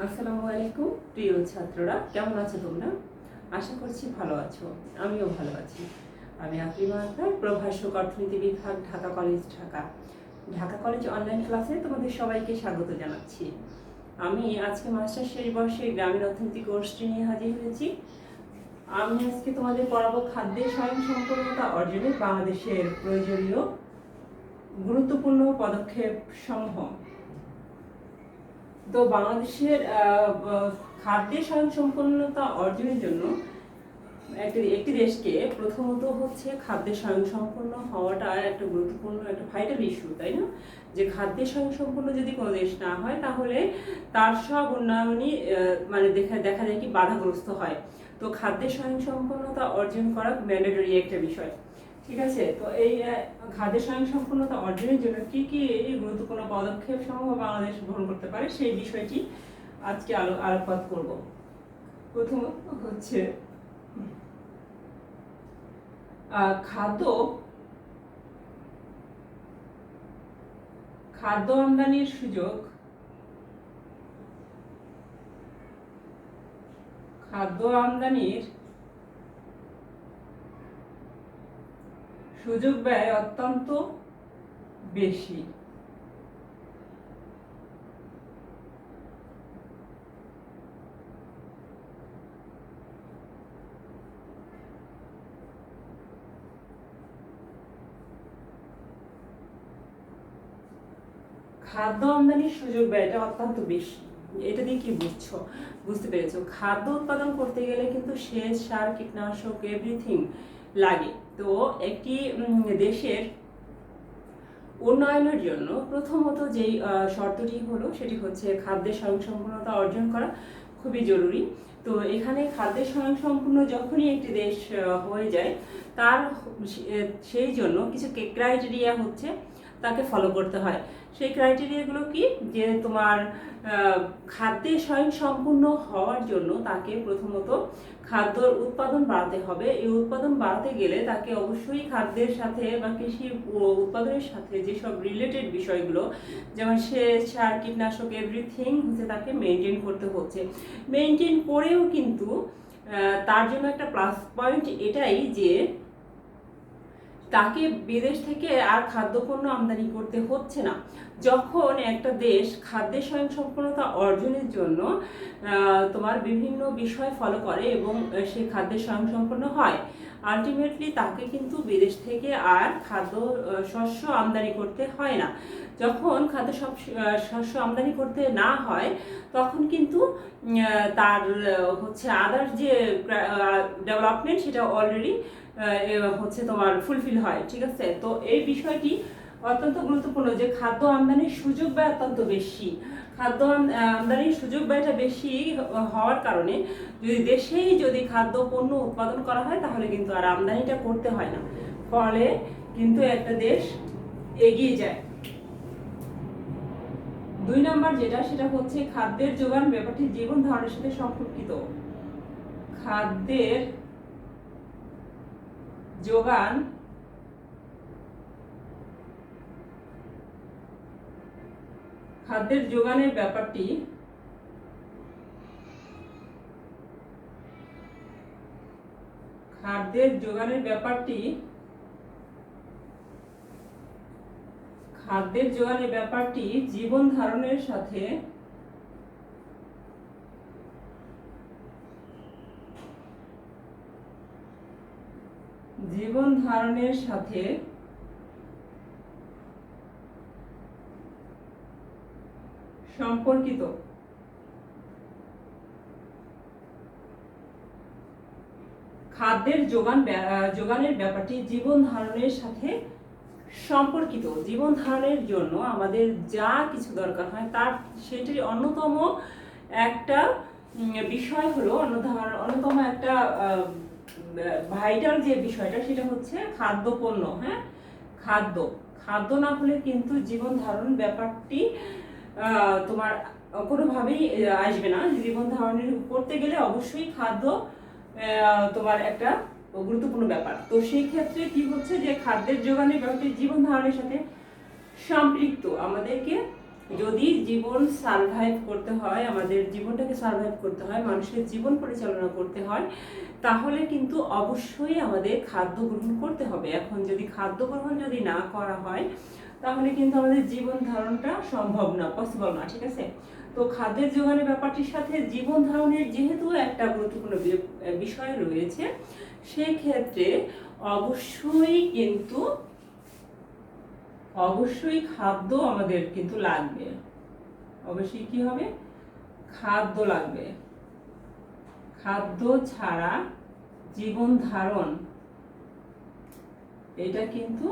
আসসালামু আলাইকুম প্রিয় ছাত্ররা, কেমন আছো তোমরা? আশা করছি ভালো আছো। আমিও ভালো আছি। আমি আকলিমা আক্তার, প্রভাষক অর্থনীতি বিভাগ, Dhaka college, Dhaka. Dhaka college online ক্লাসে তোমাদের সবাইকে স্বাগত জানাচ্ছি। আমি আজকে মাস্টার শেষ বর্ষে গ্রামীণ অর্থনীতি কোর্সটি নিয়ে হাজির হয়েছি। আমি আজকে তোমাদের পড়াবো খাদ্যের স্বয়ংসম্পূর্ণতা অর্জনে বাংলাদেশের প্রয়োজনীয় গুরুত্বপূর্ণ পদক্ষেপ সমূহ। তো বাংলাদেশের খাদ্যের স্বয়ংসম্পূর্ণতা অর্জনের জন্য একটি দেশকে প্রথমত হচ্ছে খাদ্যের স্বয়ংসম্পূর্ণ হওয়াটা একটা গুরুত্বপূর্ণ একটা ভাইটাল ইস্যু, তাই না? যে খাদ্যের স্বয়ংসম্পূর্ণ যদি কোনো দেশ না হয় তাহলে তার সব উন্নয়নই মানে দেখা যায় কি বাধাগ্রস্ত হয়। তো খাদ্যের স্বয়ংসম্পূর্ণতা অর্জন করা ম্যান্ডেটরি একটা বিষয়। ঠিক আছে, তো এই খাদ্যের স্বয়ংসম্পূর্ণতা অর্জনের জন্য কি কি গুরুত্বপূর্ণ পদক্ষেপ সমূহ বাংলাদেশ গ্রহণ করতে পারে সেই বিষয়টি আজকে আলোকপাত করব। প্রথমত হচ্ছে খাদ্য আমদানির সুযোগ, খাদ্য আমদানির সুযোগ ব্যয় অত্যন্ত বেশি। খাদ্য আমদানির সুযোগ ব্যয়টা অত্যন্ত বেশি। এটা দিয়ে কি বুঝতে পেরেছো? খাদ্য উৎপাদন করতে গেলে কিন্তু সেচ, সার, কীটনাশক এভরিথিং লাগে। তো একটি দেশের উন্নয়নের জন্য প্রথমত যেই শর্তটি হলো সেটি হচ্ছে খাদ্যের স্বয়ংসম্পূর্ণতা অর্জন করা খুবই জরুরি। তো এখানে খাদ্যের স্বয়ংসম্পূর্ণ যখনই একটি দেশ হয়ে যায় তার সেই জন্য কিছু ক্রাইটেরিয়া হচ্ছে তাকে ফলো করতে হয়। সেই ক্রাইটেরিয়াগুলো কি? যে তোমার খাদ্যে স্বয়ংসম্পূর্ণ হওয়ার জন্য তাকে প্রথমত খাদ্যর উৎপাদন বাড়াতে হবে। এই উৎপাদন বাড়াতে গেলে তাকে অবশ্যই খাদ্যের সাথে বা কৃষি উৎপাদনের সাথে যেসব রিলেটেড বিষয়গুলো যেমন সেচ, সার, কীটনাশক এভরিথিং হচ্ছে তাকে মেনটেন করতে হচ্ছে। মেনটেন করেও কিন্তু তার জন্য একটা প্লাস পয়েন্ট এটাই যে তাকে বিদেশ থেকে আর খাদ্যপণ্য আমদানি করতে হচ্ছে না। যখন একটা দেশ খাদ্যের স্বয়ংসম্পূর্ণতা অর্জনের জন্য তোমার বিভিন্ন বিষয় ফলো করে এবং সে খাদ্যের স্বয়ংসম্পূর্ণ হয়, আলটিমেটলি তাকে কিন্তু বিদেশ থেকে আর খাদ্য শস্য আমদানি করতে হয় না। যখন শস্য আমদানি করতে না হয় তখন কিন্তু তার হচ্ছে আদার যে ডেভেলপমেন্ট সেটা অলরেডি হচ্ছে তোমার ফুলফিল হয়। ঠিক আছে, তো এই বিষয়টি অত্যন্ত গুরুত্বপূর্ণ যে খাদ্য আমদানির সুযোগ ব্যয় অত্যন্ত বেশি। খাদ্য আমদানির সুযোগ ব্যয়টা বেশি হওয়ার কারণে যদি খাদ্য পণ্য উৎপাদন করা হয় তাহলে কিন্তু আর আমদানিটা করতে হয় না, ফলে কিন্তু একটা দেশ এগিয়ে যায়। 2 নাম্বার সেটা হচ্ছে খাদ্যের যোগান ব্যাপারটি জীবন ধারণের সাথে সম্পর্কিত। খাদ্যের যোগান খাদ্যের যোগানের ব্যাপারটি জীবন ধারণের সাথে সম্পর্কিত। খাদ্যের যোগানের ব্যাপারটি জীবন ধারণের সাথে সম্পর্কিত। জীবন ধারণের জন্য আমাদের যা কিছু দরকার হয় তার সেটির অন্যতম একটা বিষয় হলো অন্যতম একটা ভাইটাল যে বিষয়টা সেটা হচ্ছে খাদ্যপণ্য। হ্যাঁ, খাদ্য না হলে কিন্তু জীবন ধারণ ব্যাপারটি তোমার কোনোভাবেই আসবে না। জীবন ধারণের করতে গেলে অবশ্যই খাদ্য তোমার একটা গুরুত্বপূর্ণ ব্যাপার। তো সেই ক্ষেত্রে কি হচ্ছে যে খাদ্যের যোগানের ব্যাপারটি জীবন ধারণের সাথে সম্পৃক্ত। আমাদেরকে যদি জীবন সারভাইভ করতে হয়, আমাদের জীবনটাকে সারভাইভ করতে হয়, মানুষের জীবন পরিচালনা করতে হয়, তাহলে কিন্তু অবশ্যই আমাদের খাদ্য গ্রহণ করতে হবে। এখন যদি খাদ্য গ্রহণ যদি না করা হয়, তাহলে কিন্তু আমাদের জীবন ধারণটা সম্ভব না, পসিবল না, ঠিক আছে? তো খাদ্যের যোগানের ব্যাপারটির সাথে জীবন ধারণের যেহেতু একটা গুরুত্বপূর্ণ বিষয় রয়েছে, সেক্ষেত্রে অবশ্যই খাদ্য আমাদের কিন্তু লাগবে। অবশ্যই কি হবে? খাদ্য লাগবে। খাদ্য ছাড়া জীবন ধারণ এটা কিন্তু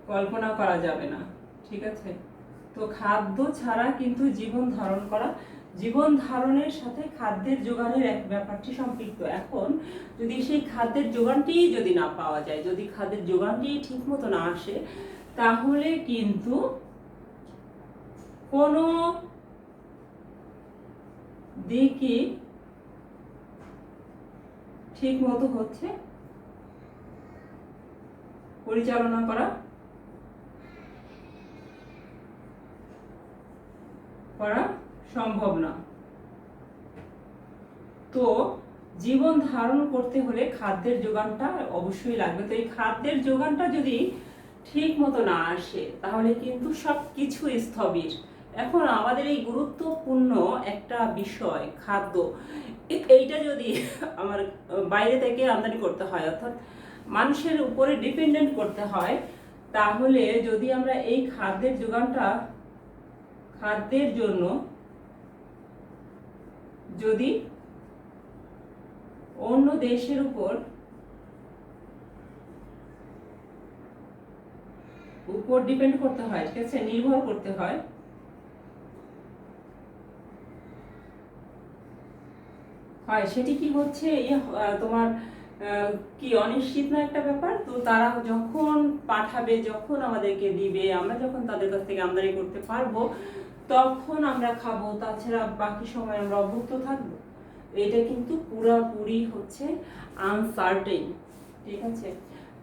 কল্পনা করা যাবে না, ঠিক আছে? তো খাদ্য ছাড়া কিন্তু জীবন ধারণের সাথে খাদ্যের যোগানের এক ব্যাপারটি সম্পৃক্ত। এখন যদি সেই খাদ্যের যোগানটি যদি না পাওয়া যায়, যদি খাদ্যের যোগানটি ঠিক মতো না আসে, তাহলে কিন্তু কোনো দিকই ঠিক মতো হচ্ছে পরিচালনা করা সম্ভব না। তো জীবন ধারণ করতে হলে খাদ্যের যোগানটা অবশ্যই লাগবে। তো এই খাদ্যের যোগানটা যদি ঠিক মতো না আসে, তাহলে কিন্তু সবকিছু স্থবির। এখন আমাদের এই গুরুত্বপূর্ণ একটা বিষয় খাদ্য, এইটা যদি আমার বাইরে থেকে আমদানি করতে হয়, অর্থাৎ মানুষের উপরে ডিপেন্ডেন্ট করতে হয়, তাহলে যদি আমরা এই খাদ্যের জন্য যদি অন্য দেশের উপর ডিপেন্ড করতে হয়, ঠিক আছে, নির্ভর করতে হয়, সেটি কি হচ্ছে তোমার কি অনিশ্চিত না একটা ব্যাপার। তো তারা যখন পাঠাবে, যখন আমাদেরকে দিবে, আমরা যখন তাদের কাছ থেকে আমদানি করতে পারবো, তখন আমরা খাবো, তাছাড়া বাকি সময় আমরা অভুক্ত থাকবো। এটা কিন্তু পুরোপুরি হচ্ছে আনসার্টেন, ঠিক আছে?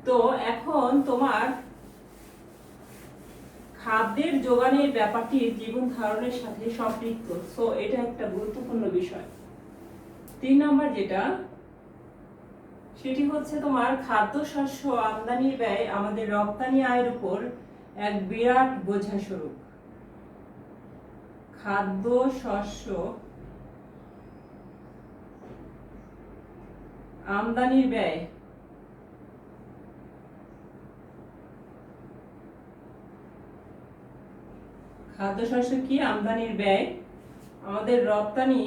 তো এখন তোমার খাদ্যের যোগানের ব্যাপারটি জীবন ধারণের সাথে সম্পৃক্ত, সো এটা একটা গুরুত্বপূর্ণ বিষয়। 3 নম্বর যেটা, সেটি হচ্ছে তোমার খাদ্যশস্য আমদানির ব্যয় আমাদের রপ্তানি আয়ের উপর এক বিরাট বোঝা স্বরূপ। খাদ্যশস্য আমদানির ব্যয় কি আমদানির ব্যয় আমাদের রপ্তানি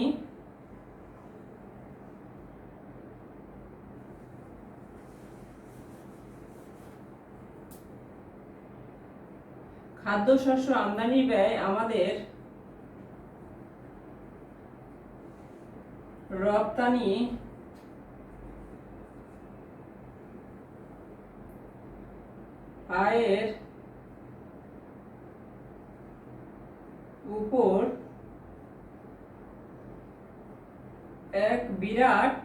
খাদ্যশস্য আমদানির ব্যয় আমাদের রপ্তানি আয়ের উপর এক বিরাট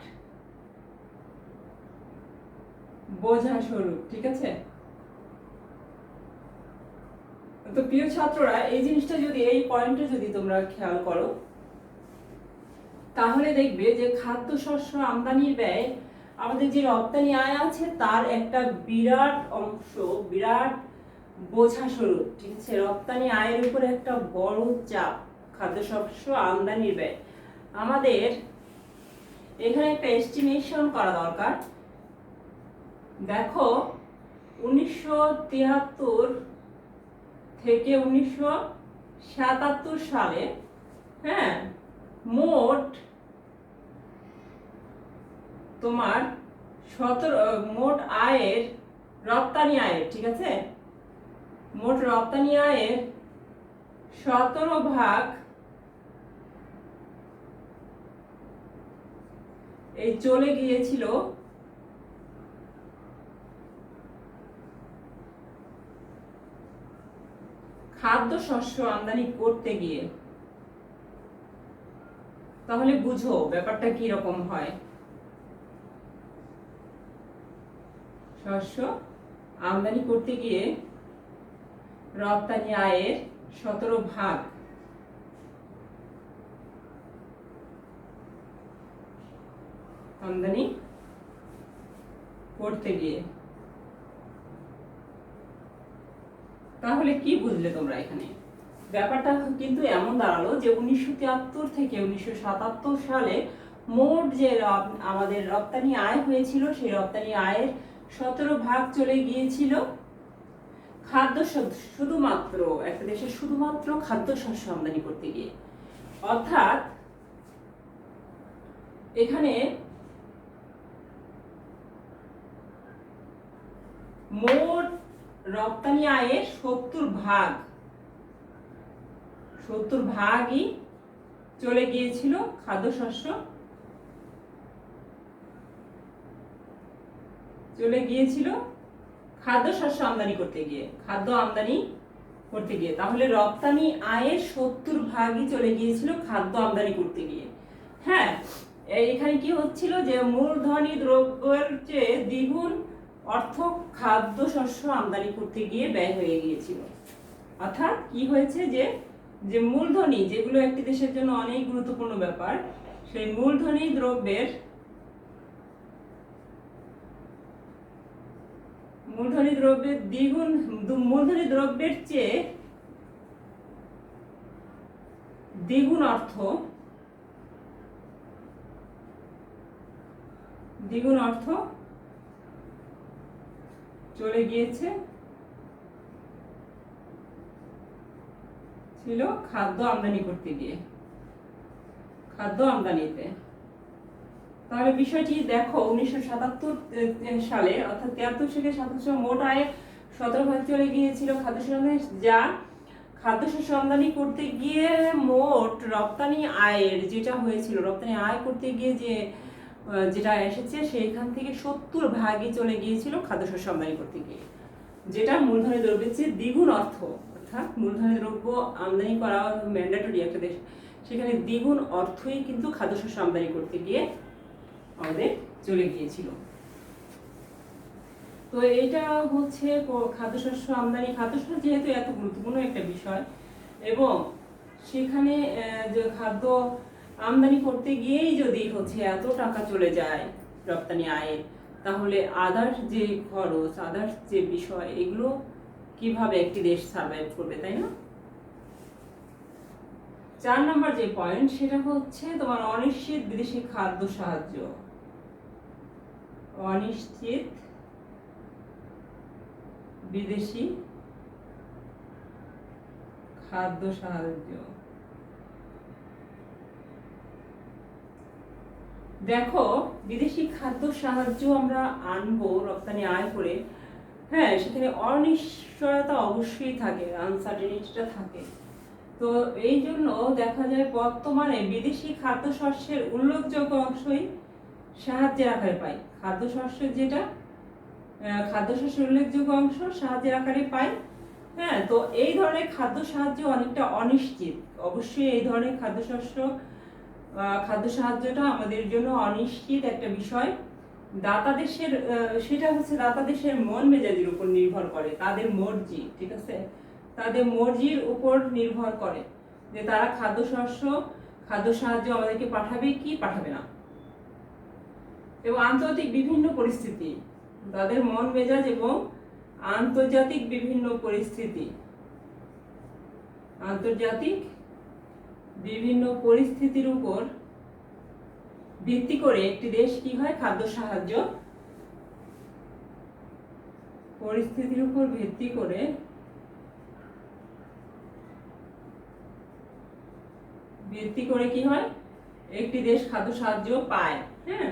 বোঝা স্বরূপ, ঠিক আছে? তো প্রিয় ছাত্ররা, এই জিনিসটা যদি, এই পয়েন্টে যদি তোমরা খেয়াল করো, তাহলে দেখবে যে খাদ্যশস্য আমদানির ব্যয় আমাদের যে রপ্তানি আয় আছে তার একটা বিরাট অংশ, বিরাট বোঝা স্বরূপ, ঠিক আছে? রপ্তানি আয়ের উপরে একটা বড় চাপ খাদ্যশস্য আমদানির ব্যয়। আমাদের এখানে একটা এস্টিমেশন করা দরকার। দেখো, 1973 থেকে 1977 সালে, হ্যাঁ, মোট তোমার মোট আয়ের, রপ্তানি আয়ের, ঠিক আছে, মোট রপ্তানি আয়ের 17% এই চলে গিয়েছিল খাদ্যশস্য আমদানি করতে গিয়ে। তাহলে বুঝো ব্যাপারটা কি রকম হয়। শস্য আমদানি করতে গিয়ে রপ্তানি আয়ের 17 ভাগ আমদানি করতে গিয়ে। তাহলে কি বুঝলে তোমরা এখানে? ব্যাপারটা কিন্তু এমন দাঁড়ালো যে 1973 থেকে 1977 সালে মোট যে আমাদের রপ্তানি আয় হয়েছিল, সেই রপ্তানি আয়ের 17 ভাগ চলে গিয়েছিল শুধুমাত্র একটা দেশের শুধুমাত্র খাদ্যশস্য আমদানি করতে গিয়ে। অর্থাৎ এখানে মোট রপ্তানি আয়ের 70 ভাগই চলে গিয়েছিল খাদ্যশস্য, আমদানি করতে গিয়ে, খাদ্য আমদানি করতে গিয়ে। তাহলে রপ্তানি আয়ের 70 ভাগই চলে গিয়েছিল খাদ্য আমদানি করতে গিয়ে। হ্যাঁ, এখানে কি হচ্ছিল যে মূলধনী দ্রব্যের চেয়ে দ্বিগুণ অর্থ খাদ্যশস্য আমদানি করতে গিয়ে ব্যয় হয়ে গিয়েছিল। অর্থাৎ কি হয়েছে যে মূলধনী, যেগুলো একটি দেশের জন্য অনেক গুরুত্বপূর্ণ ব্যাপার, সেই মূলধনী দ্রব্যের চেয়ে দ্বিগুণ অর্থ চলে গিয়েছে ছিল খাদ্য আমদানি করতে গিয়ে, খাদ্য আমদানিতে। তাহলে বিষয়টি দেখো, 1977 সালে অর্থাৎ 73 থেকে 77 মোট আয়ের 17 ভাগ চলে গিয়েছিল খাদ্যশস্য, যা খাদ্যশস্য আমদানি করতে গিয়ে মোট রপ্তানি আয়ের যেটা হয়েছিল, রপ্তানি আয় করতে গিয়ে যেটা এসেছে সেইখান থেকে 70 ভাগই চলে গিয়েছিল খাদ্যশস্য আমদানি করতে গিয়ে, যেটা মূলধনী দ্রব্যের চেয়ে দ্বিগুণ অর্থ। অর্থাৎ মূলধনী দ্রব্য আমদানি করা ম্যান্ডেটরি একটা দেশ, সেখানে দ্বিগুণ অর্থই কিন্তু খাদ্যশস্য আমদানি করতে গিয়ে আমাদের চলে গিয়েছিল। তো এইটা হচ্ছে খাদ্যশস্য আমদানি। খাদ্যশস্য যেহেতু এত গুরুত্বপূর্ণ একটা বিষয়, এবং সেখানে যে খাদ্য আমদানি করতে গিয়েই যদি হচ্ছে এত টাকা চলে যায় রপ্তানি আয়ের, তাহলে আদার্স যে খরচ, আদার্স যে বিষয়, এগুলো কিভাবে একটি দেশ সার্ভাইভ করবে, তাই না? 4 নম্বর যে পয়েন্ট, সেটা হচ্ছে তোমার অনিশ্চিত বিদেশি খাদ্য সাহায্য। অনিশ্চিত বিদেশি খাদ্য সাহায্য। দেখো, বিদেশি খাদ্য সাহায্য আমরা আনবো রপ্তানি আয় করে, হ্যাঁ, সেখানে অনিশ্চয়তা অবশ্যই থাকে, আনসার্টেনিটিটা থাকে। তো এই জন্য দেখা যায় বর্তমানে বিদেশি খাদ্যশস্যের উল্লেখযোগ্য অংশই সাহায্যের আকারে পাই। খাদ্যশস্যের উল্লেখযোগ্য অংশ সাহায্যের আকারে পাই। হ্যাঁ, তো এই ধরনের খাদ্য সাহায্য অনেকটা অনিশ্চিত। অবশ্যই এই ধরনের খাদ্য সাহায্যটা আমাদের জন্য অনিশ্চিত একটা বিষয়। সেটা হচ্ছে দাতা দেশের মন মেজাজের উপর নির্ভর করে, তাদের মর্জি, ঠিক আছে, তাদের মর্জির উপর নির্ভর করে যে তারা খাদ্য সাহায্য আমাদেরকে পাঠাবে কি পাঠাবে না। এবং আন্তর্জাতিক বিভিন্ন পরিস্থিতি, তাদের মন মেজাজ এবং আন্তর্জাতিক বিভিন্ন পরিস্থিতির উপর ভিত্তি করে একটি দেশ কি হয়, খাদ্য সাহায্য পরিস্থিতির উপর ভিত্তি করে কি হয়, একটি দেশ খাদ্য সাহায্য পায়। হ্যাঁ,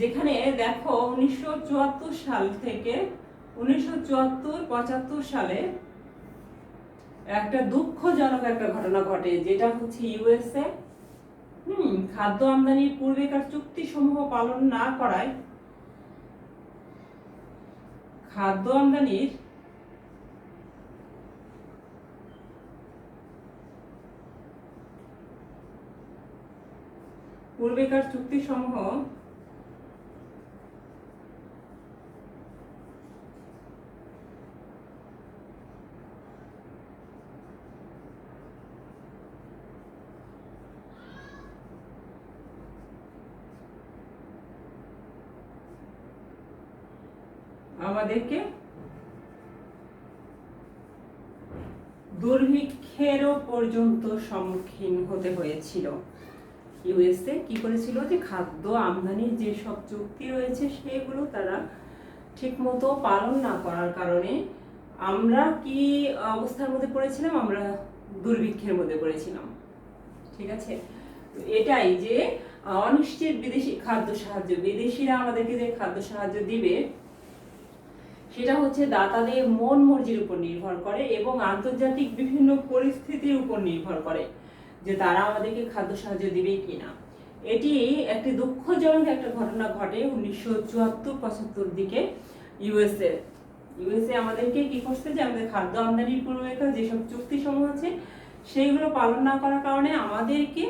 যেখানে দেখো 1974 সাল থেকে 1974-75 সালে একটা দুঃখজনক একটা ঘটনা ঘটে, যেটা হচ্ছে ইউএসএ খাদ্য আমদানির পূর্বেকার চুক্তি সমূহ পালন না করায় খাদ্য আমদানির পূর্বেকার চুক্তি সমূহ আমাদেরকে দুর্ভিক্ষেরও পর্যন্ত সম্মুখীন হতে হয়েছিল। ইউএসএ কি করেছিল যে খাদ্য আমদানির যেসব চুক্তি রয়েছে সেগুলো তারা ঠিকমতো পালন না করার কারণে আমরা কি অবস্থার মধ্যে পড়েছিলাম, আমরা দুর্ভিক্ষের মধ্যে পড়েছিলাম। ঠিক আছে, এটাই যে অনিশ্চিত বিদেশি খাদ্য সাহায্য, বিদেশিরা আমাদেরকে যে খাদ্য সাহায্য দিবে সেটা হচ্ছে দাতাদের মন মর্জির উপর নির্ভর করে এবং আন্তর্জাতিক বিভিন্ন পরিস্থিতির উপর নির্ভর করে যে তারা আমাদেরকে খাদ্য সাহায্য দিবে কিনা। এটি একটি দুঃখজনক একটা ঘটনা ঘটে 1974-75 দিকে ইউএসএ আমাদেরকে কি করছে যে আমাদের খাদ্য আমদানির পূর্বেকার যেসব চুক্তি সমূহ আছে সেইগুলো পালন না করার কারণে আমাদেরকে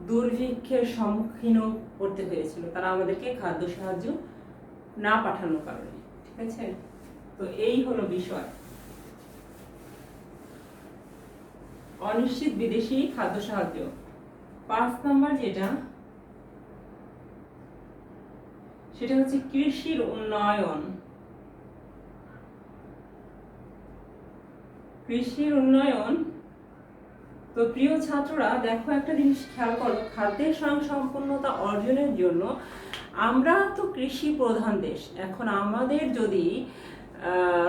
দুর্ভিক্ষের সম্মুখীন করতে হয়েছিল, তারা আমাদেরকে খাদ্য সাহায্য না পাঠানোর কারণে। ঠিক আছে, তো এই হলো বিষয় অনিশ্চিত বিদেশি খাদ্য সাহায্য। 5 নম্বর যেটা সেটা হচ্ছে কৃষির উন্নয়ন। কৃষির উন্নয়ন, তো প্রিয় ছাত্ররা দেখো একটা জিনিস খেয়াল করো, খাদ্যের স্বয়ংসম্পূর্ণতা অর্জনের জন্য আমরা তো কৃষি প্রধান দেশ, এখন আমাদের যদি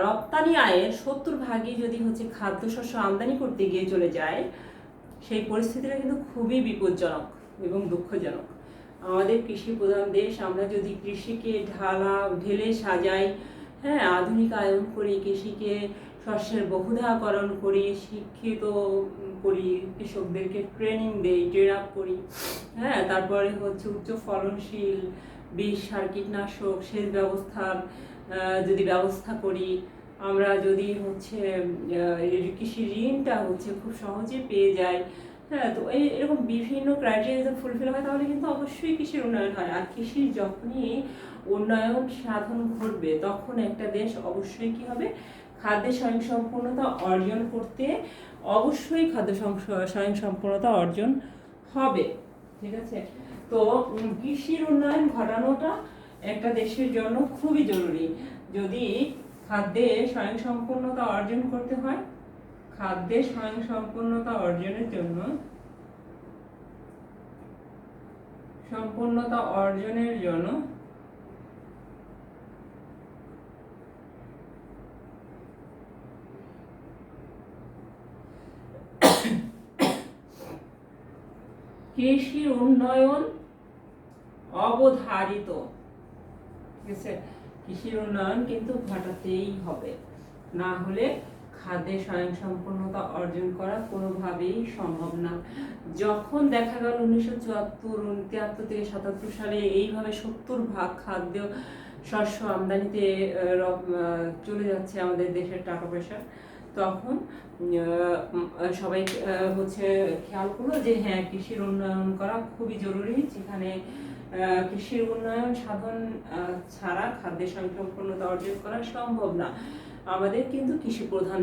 রপ্তানি আয়ের 70% যদি হচ্ছে খাদ্যশস্য আমদানি করতে গিয়ে চলে যায়, সেই পরিস্থিতিটা কিন্তু খুবই বিপজ্জনক এবং দুঃখজনক। আমাদের কৃষি প্রধান দেশ, আমরা যদি কৃষিকে ঢেলে সাজাই, হ্যাঁ, আধুনিকায়ন করি, কৃষিকে শস্যের বহুধাকরণ করি, শিক্ষিত করি, কৃষকদেরকে ট্রেনিং দেই, ট্রেন আপ করি, হ্যাঁ, তারপরে হচ্ছে উচ্চ ফলনশীল বীজ, সার, কীটনাশক, সেচ ব্যবস্থার যদি ব্যবস্থা করি, আমরা যদি হচ্ছে কৃষি ঋণটা হচ্ছে খুব সহজে পেয়ে যাই, হ্যাঁ, তো এরকম বিভিন্ন ক্রাইটেরিয়া যদি ফুলফিল হয় তাহলে কিন্তু অবশ্যই কৃষির উন্নয়ন হয়। আর কৃষির যখনই উন্নয়ন সাধন ঘটবে তখন একটা দেশ অবশ্যই কি হবে, খাদ্যের স্বয়ংসম্পূর্ণতা অর্জন করতে অবশ্যই স্বয়ংসম্পূর্ণতা অর্জন হবে। ঠিক আছে, তো কৃষির উন্নয়ন ঘটানোটা একটা দেশের জন্য খুবই জরুরি। যদি খাদ্যে স্বয়ংসম্পূর্ণতা অর্জন করতে হয়, খাদ্যের স্বয়ংসম্পূর্ণতা অর্জনের জন্য কৃষির উন্নয়ন অবধারিত। ঠিক আছে, কৃষির উন্নয়ন কিন্তু ঘটাতেই হবে, না হলে খাদ্যে স্বয়ংসম্পূর্ণতা অর্জন করা কোনোভাবেই সম্ভব না। যখন দেখা গেল 1973 থেকে 77 সালে এইভাবে 70% খাদ্য শস্য আমদানিতে চলে যাচ্ছে আমাদের দেশের টাকা পয়সা, তখন সবাই হচ্ছে খেয়াল করলো যে হ্যাঁ, কৃষির উন্নয়ন করা খুবই জরুরি, যেখানে কৃষির উন্নয়ন সাধন ছাড়া খাদ্যের স্বয়ংসম্পূর্ণতা অর্জন করা সম্ভব না। আমাদের কিন্তু কৃষি প্রধান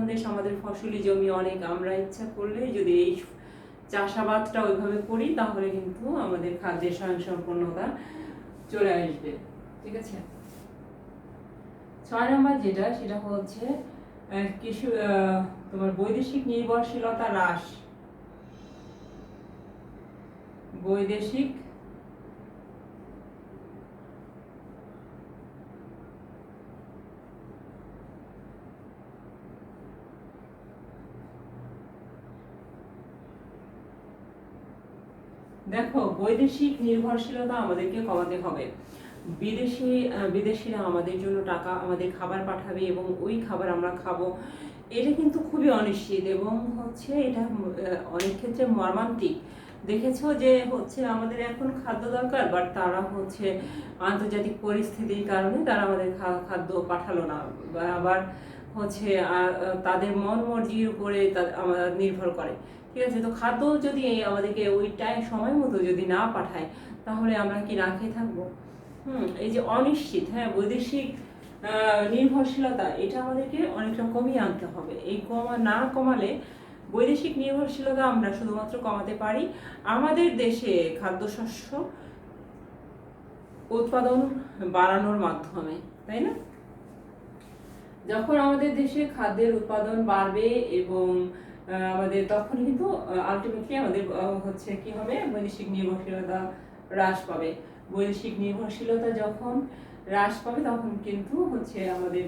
দেশ, আমাদের ফসলি জমি অনেক, আমরা ইচ্ছা করলে যদি এই চাষাবাদটা ওইভাবে করি তাহলে কিন্তু আমাদের খাদ্যের স্বয়ংসম্পূর্ণতা চলে আসবে। ঠিক আছে, 6 নম্বর যেটা সেটা হচ্ছে কৃষি তোমার বৈদেশিক নির্ভরশীলতা হ্রাস। বৈদেশিক দেখো, বৈদেশিক নির্ভরশীলতা আমাদেরকে কমাতে হবে। বিদেশিরা আমাদের জন্য টাকা, আমাদের খাবার পাঠাবে এবং ওই খাবার আমরা খাবো, এটা কিন্তু খুবই অনিশ্চিত এবং হচ্ছে এটা অনেক ক্ষেত্রে মর্মান্তিক। দেখেছো যে হচ্ছে আমাদের এখন খাদ্য দরকার, বাট তারা হচ্ছে আন্তর্জাতিক পরিস্থিতির কারণে তারা আমাদের খাদ্য পাঠালো না, আবার হচ্ছে তাদের মন মর্জির উপরে আমাদের নির্ভর করে। ঠিক আছে, তো খাদ্য যদি আমাদেরকে ওই সময় মতো যদি না পাঠায় তাহলে আমরা কি না খেয়ে থাকবো? এই যে অনিশ্চিত, হ্যাঁ, বৈদেশিক নির্ভরশীলতা, এটা আমাদেরকে অনেকটা কমিয়ে আনতে হবে। এই কমালে বৈদেশিক নির্ভরশীলতা আমরা শুধুমাত্র কমাতে পারি আমাদের দেশে খাদ্যশস্য উৎপাদন বাড়ানোর মাধ্যমে। তাই না? যখন আমাদের দেশে খাদ্যের উৎপাদন বাড়বে এবং আমাদের তখন কিন্তু আলটিমেটলি আমাদের হচ্ছে কি হবে, বৈদেশিক নির্ভরশীলতা হ্রাস পাবে। বৈদেশিক নির্ভরশীলতা যখন হ্রাস পাবে তখন কিন্তু হচ্ছে আমাদের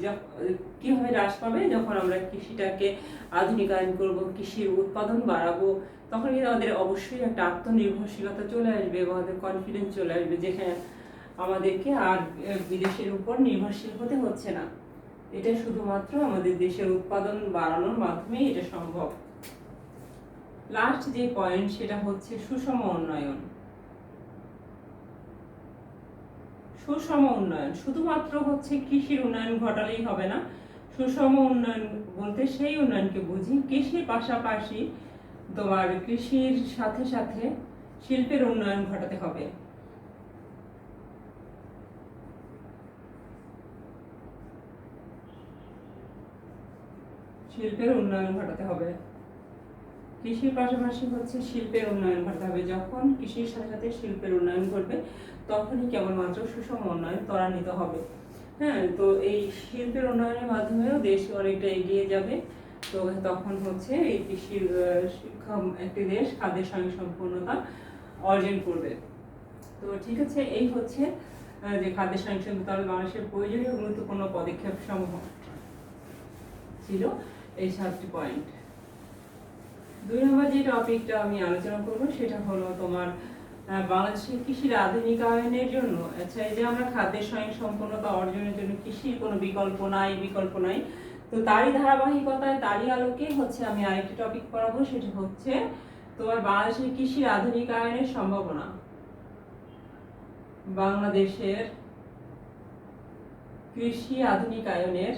কিভাবে হ্রাস পাবে, যখন আমরা কৃষিটাকে আধুনিকায়ন করব, কৃষির উৎপাদন বাড়াবো, তখন কিন্তু আমাদের অবশ্যই একটা আত্মনির্ভরশীলতা চলে আসবে এবং আমাদের কনফিডেন্স চলে আসবে, যেখানে আমাদেরকে আর বিদেশের উপর নির্ভরশীল হতে হচ্ছে না। এটা শুধুমাত্র আমাদের দেশের উৎপাদন বাড়ানোর মাধ্যমেই এটা সম্ভব। লাস্ট যে পয়েন্ট সেটা হচ্ছে সুষম উন্নয়ন। সুষম উন্নয়ন শুধুমাত্র হচ্ছে কৃষির উন্নয়ন ঘটালেই হবে না। সুষম উন্নয়ন বলতে সেই উন্নয়নকে বুঝি কৃষির পাশাপাশি তোমার কৃষির সাথে সাথে শিল্পের উন্নয়ন ঘটাতে হবে। শিল্পের উন্নয়ন ঘটাতে হবে। কৃষির পাশাপাশি হচ্ছে শিল্পের উন্নয়ন ঘটাতে হবে। যখন কৃষির সাথে সাথে শিল্পের উন্নয়ন ঘটবে তখনই কেবলমাত্র সুষম উন্নয়ন ত্বরান্বিত হবে। হ্যাঁ, তো এই শিল্পের উন্নয়নের মাধ্যমেও দেশ অনেকটা এগিয়ে যাবে। তো তখন হচ্ছে এই কৃষির একটি দেশ খাদ্যের স্বয়ংসম্পূর্ণতা অর্জন করবে। তো ঠিক আছে, এই হচ্ছে যে খাদ্যের স্বয়ংসম্পূর্ণতা বাংলাদেশের প্রয়োজনীয় গুরুত্বপূর্ণ পদক্ষেপ সমূহ ছিল এই 7টি পয়েন্ট। 2 নম্বর যে টপিকটা আমি আলোচনা করব সেটা হলো তোমার বাংলাদেশের কৃষির আধুনিকায়নের জন্য, আচ্ছা এই যে আমরা খাদ্যের স্বয়ংসম্পূর্ণতা অর্জনের জন্য কৃষির কোনো বিকল্প নাই, তো তারই ধারাবাহিকতায় তারই আলোকে হচ্ছে আমি আরেকটি টপিক পড়াবো, সেটা হচ্ছে তোমার বাংলাদেশের কৃষির আধুনিকায়নের সম্ভাবনা। বাংলাদেশের কৃষি আধুনিকায়নের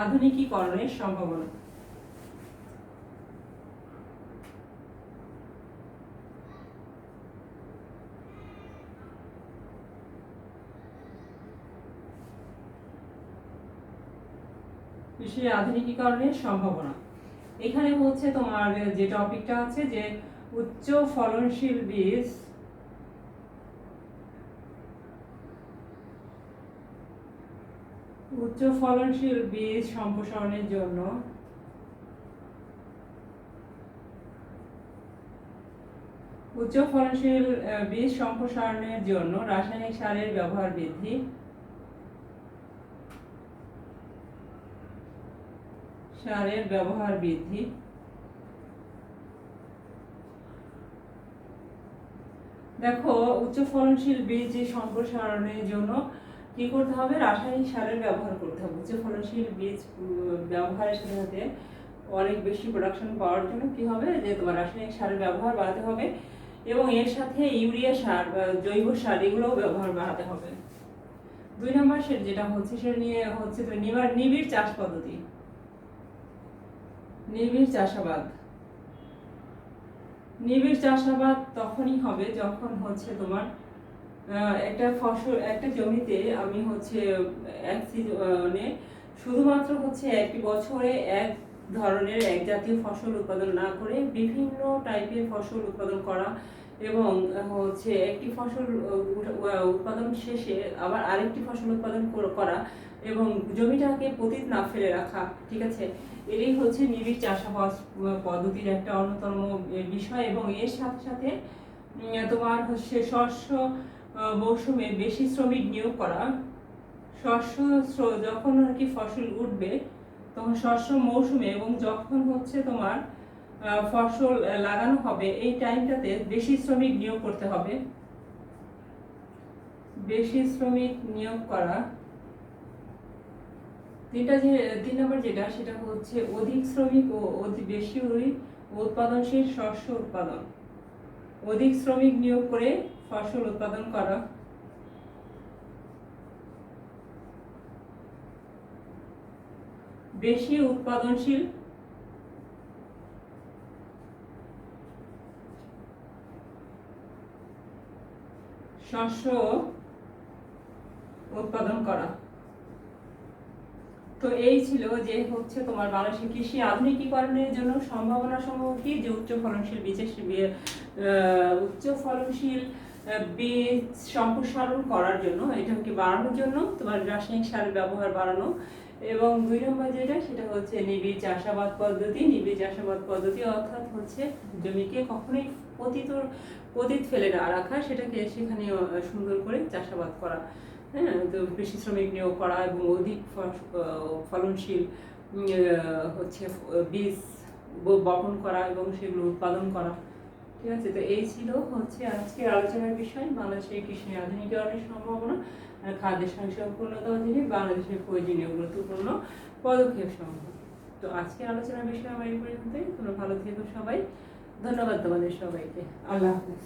আধুনিকীকরণের সম্ভাবনা। কৃষি আধুনিকীকরণের সম্ভাবনা, এখানে হচ্ছে তোমার যে টপিকটা আছে যে উচ্চ ফলনশীল বীজ সম্প্রসারণের জন্য রাসায়নিক সারের ব্যবহার বৃদ্ধি, দেখো উচ্চ ফলনশীল বীজ সম্প্রসারণের জন্য কি করতে হবে, রাসায়নিক সারের ব্যবহার করতে হবে। উচ্চ ফলনশীল বীজ ব্যবহারের সাথে সাথে অনেক বেশি প্রোডাকশন পাওয়ার জন্য কি হবে, যে তোমার রাসায়নিক সারের ব্যবহার বাড়াতে হবে এবং এর সাথে ইউরিয়া সার বা জৈব সার এগুলোও ব্যবহার বাড়াতে হবে। 2 নম্বর যেটা হচ্ছে সেটা নিয়ে হচ্ছে নিবিড় চাষ পদ্ধতি, নিবিড় চাষাবাদ তখনই হবে যখন হচ্ছে তোমার একটা জমিতে আমি হচ্ছে এক সিজনে শুধুমাত্র হচ্ছে একটি বছরে এক ধরনের এক জাতীয় ফসল উৎপাদন না করে বিভিন্ন টাইপের ফসল উৎপাদন করা এবং হচ্ছে একটি ফসল উৎপাদন শেষে আবার আরেকটি ফসল উৎপাদন করা এবং জমিটাকে পতিত না ফেলে রাখা। ঠিক আছে, এটাই হচ্ছে নিবিড় চাষাবাদ পদ্ধতির একটা অন্যতম বিষয়। এবং এর সাথে সাথে তোমার হচ্ছে শস্য মৌসুমে বেশি শ্রমিক নিয়োগ করা। যখন আর কি ফসল উঠবে তখন শস্য মৌসুমে এবং যখন হচ্ছে তোমার ফসল লাগানো হবে এই টাইমটাতে বেশি শ্রমিক নিয়োগ করতে হবে। তিন নম্বর যেটা সেটা হচ্ছে অধিক শ্রমিক ও বেশি উৎপাদনশীল শস্য উৎপাদন। অধিক শ্রমিক নিয়োগ করে ফসল উৎপাদন করা। বেশি উৎপাদনশীল শস্য উৎপাদন করা। তো এই ছিল যে হচ্ছে তোমার বাংলাদেশের কৃষি আধুনিকীকরণের জন্য সম্ভাবনা সমূহ কি, যে উচ্চ ফলনশীল উচ্চ ফলনশীল বীজ সম্প্রসারণ করার জন্য, এটা কি বাড়ানোর জন্য তোমার রাসায়নিক সারের ব্যবহার বাড়ানো, এবং 2 নম্বর যেটা সেটা হচ্ছে নিবিড় চাষাবাদ পদ্ধতি। নিবিড় চাষাবাদ পদ্ধতি অর্থাৎ হচ্ছে জমিকে কখনোই পতিত ফেলে না রাখা, সেটাকে সেখানে সুন্দর করে চাষাবাদ করা। হ্যাঁ, তো কৃষি শ্রমিক নিয়োগ করা এবং অধিক ফলনশীল হচ্ছে বীজ বপন করা এবং সেগুলো উৎপাদন করা। ঠিক আছে, তো এই ছিল হচ্ছে আজকের আলোচনার বিষয়, বাংলাদেশের কৃষি আধুনিকরণের সম্ভাবনা আর খাদ্যের স্বয়ংসম্পূর্ণতা অধীনে বাংলাদেশের প্রয়োজনীয় গুরুত্বপূর্ণ পদক্ষেপ সমূহ। তো আজকের আলোচনার বিষয় আমার এই পর্যন্তই। তোমরা ভালো থেকো সবাই। ধন্যবাদ তোমাদের সবাইকে। আল্লাহ হাফেজ।